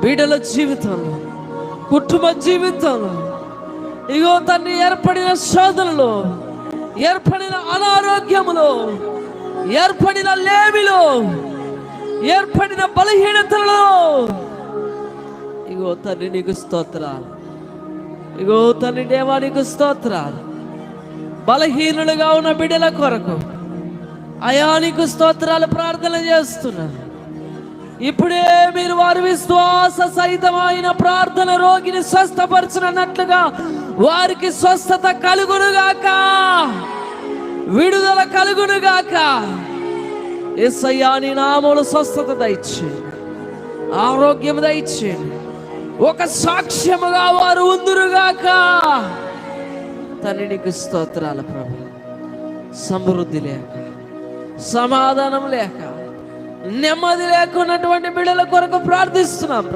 బిడ్డల జీవితంలో, కుటుంబ జీవితంలో ఇగో తండ్రి ఏర్పడిన శోధనలో, ఏర్పడిన అనారోగ్యములో, ఏర్పడిన లేమిలో, ఏర్పడిన బలహీనతలలో ఇగో తండ్రి నీకు స్తోత్రాలు. ఇగో తండ్రి దేవా నీకు స్తోత్రాలు. బలహీనులుగా ఉన్న బిడ్డల కొరకు అయా నీకు స్తోత్రాలు ప్రార్థన చేస్తున్నాను. ఇప్పుడే మీరు వారి విశ్వాస సహితమైన ప్రార్థన రోగిని స్వస్థపరచునట్లుగా వారికి స్వస్థత కలుగునుగాక, విడుదల కలుగునుగాక. యేసయ్యా నీ నామములో స్వస్థత దయచేయండి, ఆరోగ్యం దయచేయండి. ఒక సాక్ష్యముగా వారు ఉందురుగాక. తండ్రి నీకు స్తోత్రాలు ప్రభు. సమృద్ధి లేక, సమాధానం లేక, నెమ్మది లేకున్నటువంటి బిడ్డల కొరకు ప్రార్థిస్తున్నాం.